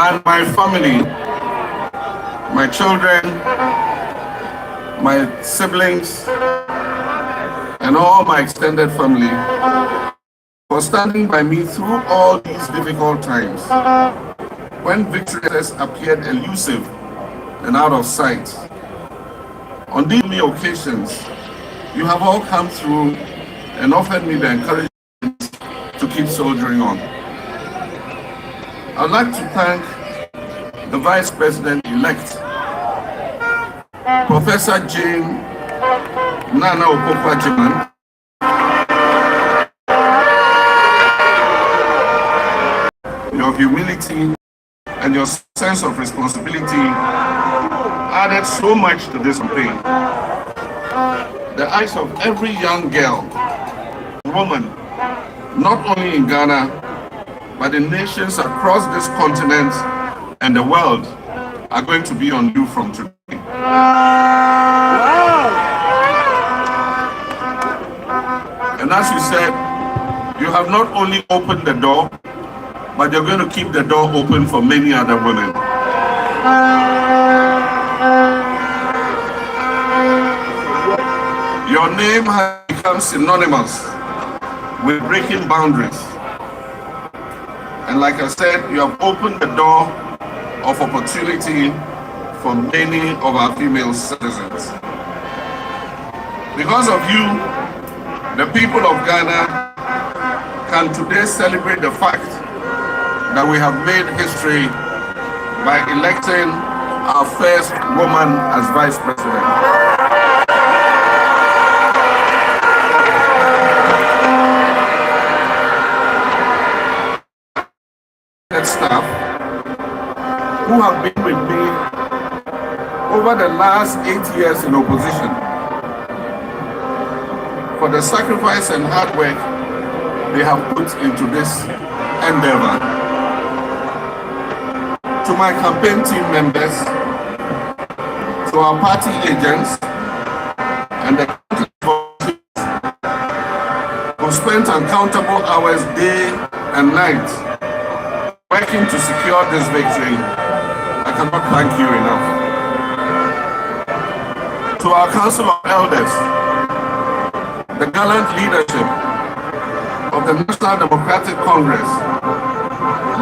and my family, my children, my siblings, and all my extended family for standing by me through all these difficult times. When victories appeared elusive and out of sight, on these many occasions, you have all come through and offered me the encouragement to keep soldiering on. I'd like to thank the Vice President-elect, Professor Jane Nana Okokwa-Jiman, your humility and your sense of responsibility added so much to this campaign. The eyes of every young girl, woman, not only in Ghana, but in nations across this continent and the world, are going to be on you from today. And as you said, you have not only opened the door, but you're going to keep the door open for many other women. Your name has become synonymous with breaking boundaries. And like I said, you have opened the door of opportunity for many of our female citizens. Because of you, the people of Ghana can today celebrate the fact that we have made history by electing our first woman as Vice President. Staff who have been with me over the last 8 years in opposition for the sacrifice and hard work they have put into this endeavor. To my campaign team members, to our party agents, and the who spent uncountable hours day and night working to secure this victory, I cannot thank you enough. To our Council of Elders, the gallant leadership of the National Democratic Congress,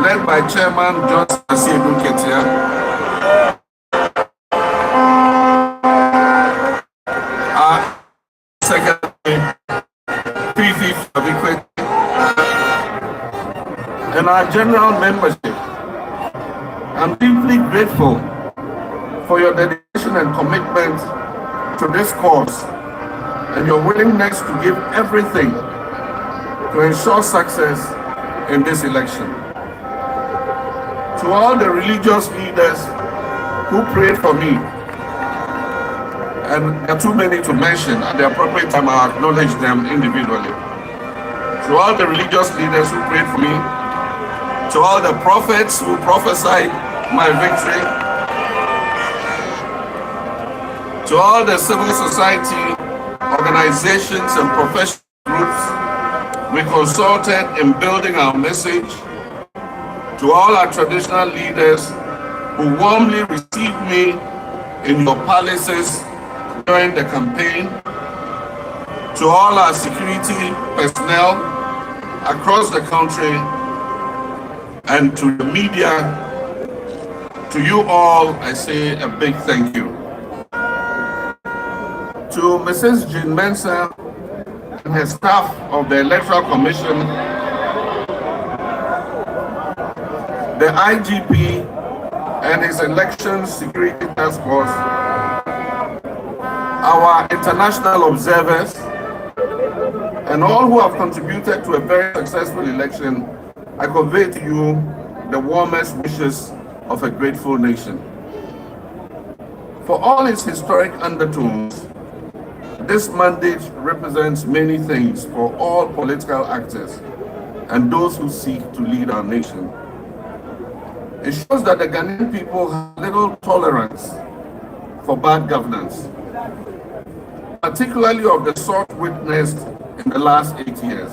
led by Chairman John Asiedu Ketia, our Secretary, Fifi Fabikwet, and our general membership. I'm deeply grateful for your dedication and commitment to this cause and your willingness to give everything to ensure success in this election. To all the religious leaders who prayed for me, and there are too many to mention, at the appropriate time I'll acknowledge them individually. To all the religious leaders who prayed for me, to all the prophets who prophesied my victory, to all the civil society organizations and professional groups we consulted in building our message, to all our traditional leaders who warmly received me in your palaces during the campaign, to all our security personnel across the country, and to the media, to you all, I say a big thank you. To Mrs. Jean Mensah and her staff of the Electoral Commission, the IGP and his election security task force, our international observers, and all who have contributed to a very successful election, I convey to you the warmest wishes of a grateful nation. For all its historic undertones, this mandate represents many things for all political actors and those who seek to lead our nation. It shows that the Ghanaian people have little tolerance for bad governance, particularly of the sort witnessed in the last 8 years,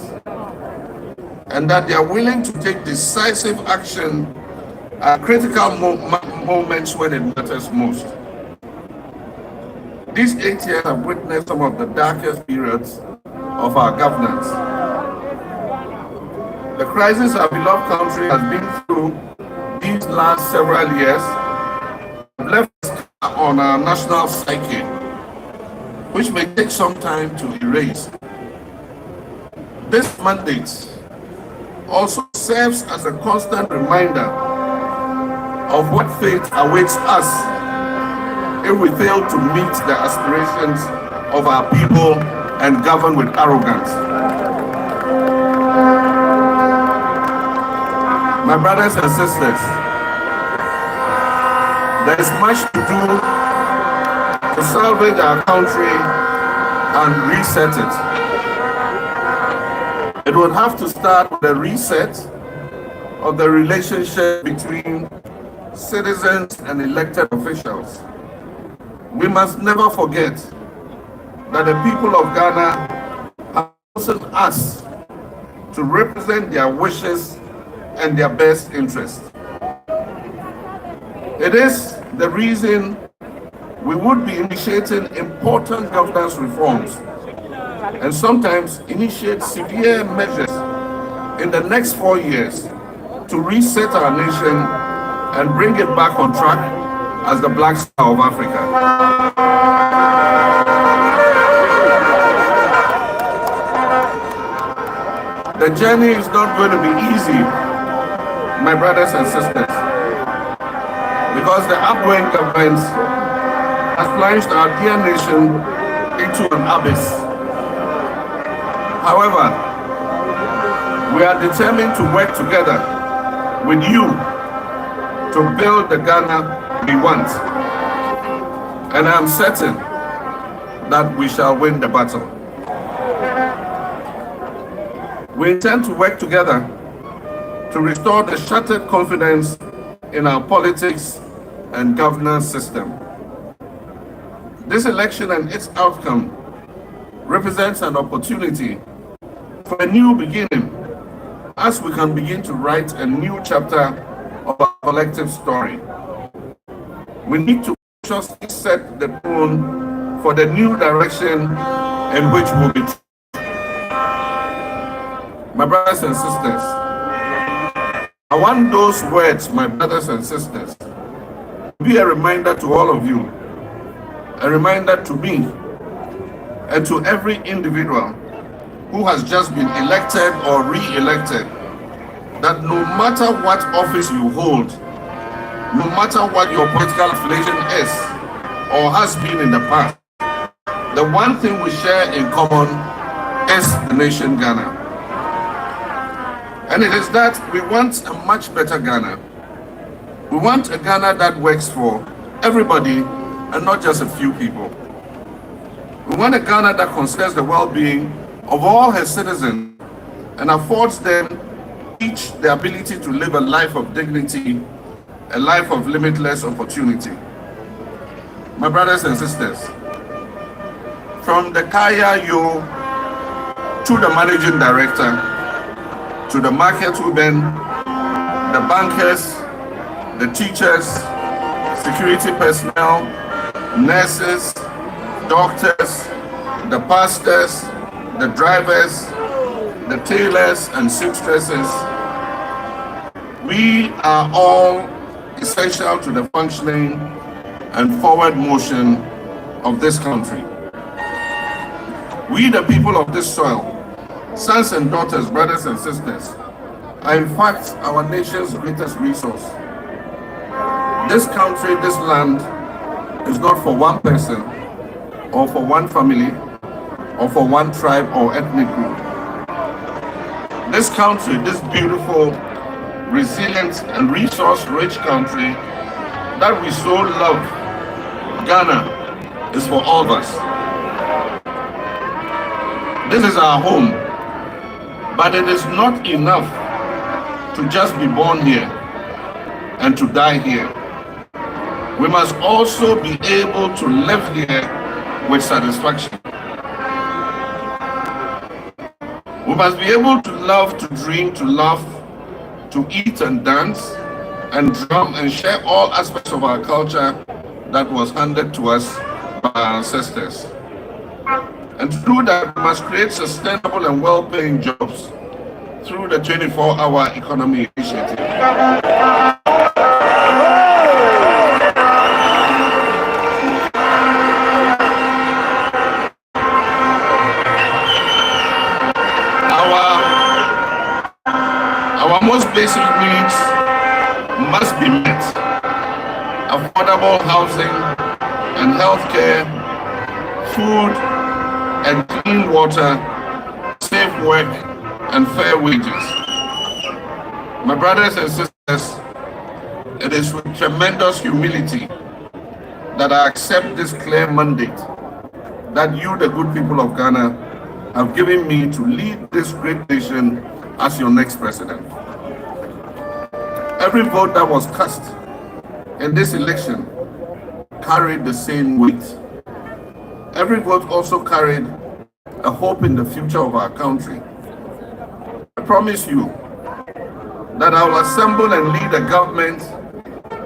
and that they are willing to take decisive action at critical moments when it matters most. These 8 years have witnessed some of the darkest periods of our governance. The crisis our beloved country has been through these last several years have left us on our national psyche, which may take some time to erase. This mandate also serves as a constant reminder of what fate awaits us if we fail to meet the aspirations of our people and govern with arrogance. My brothers and sisters, there is much to do to salvage our country and reset it. It will have to start with a reset of the relationship between citizens and elected officials. We must never forget that the people of Ghana have chosen us to represent their wishes and their best interests. It is the reason we would be initiating important governance reforms and sometimes initiate severe measures in the next 4 years to reset our nation and bring it back on track as the Black Star of Africa. The journey is not going to be easy, my brothers and sisters, because the outgoing government has plunged our dear nation into an abyss. However, we are determined to work together with you to build the Ghana we want, and I am certain that we shall win the battle. We intend to work together to restore the shattered confidence in our politics and governance system. This election and its outcome represents an opportunity for a new beginning as we can begin to write a new chapter of our collective story. We need to consciously set the tone for the new direction in which we'll be. My brothers and sisters, I want those words, my brothers and sisters, to be a reminder to all of you, a reminder to me, and to every individual who has just been elected or re-elected, that no matter what office you hold, no matter what your political affiliation is or has been in the past, the one thing we share in common is the nation Ghana. And it is that we want a much better Ghana. We want a Ghana that works for everybody and not just a few people. We want a Ghana that considers the well-being of all her citizens and affords them each the ability to live a life of dignity, a life of limitless opportunity. My brothers and sisters, from the Kaya Yo to the managing director, to the market women, the bankers, the teachers, security personnel, nurses, doctors, the pastors, the drivers, the tailors and seamstresses, we are all essential to the functioning and forward motion of this country. We, the people of this soil, sons and daughters, brothers and sisters, are in fact our nation's greatest resource. This country, this land, is not for one person, or for one family, or for one tribe or ethnic group. This country, this beautiful, resilient, and resource-rich country that we so love, Ghana, is for all of us. This is our home, but it is not enough to just be born here and to die here. We must also be able to live here with satisfaction. We must be able to love, to dream, to laugh, to eat and dance, and drum and share all aspects of our culture that was handed to us by our ancestors. And to do that, we must create sustainable and well-paying jobs through the 24-hour economy initiative. Our most basic needs must be met. Affordable housing and healthcare, food and clean water, safe work and fair wages. My brothers and sisters, it is with tremendous humility that I accept this clear mandate that you, the good people of Ghana, have given me to lead this great nation as your next president. Every vote that was cast in this election carried the same weight. Every vote also carried a hope in the future of our country. I promise you that I will assemble and lead a government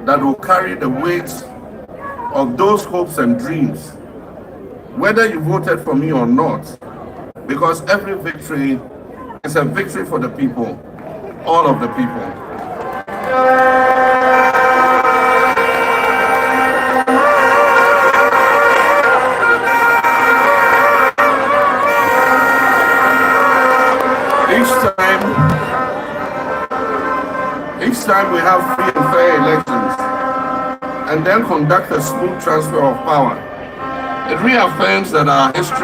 that will carry the weight of those hopes and dreams, whether you voted for me or not, because every victory is a victory for the people, all of the people. Each time we have free and fair elections and then conduct a smooth transfer of power, it reaffirms that our history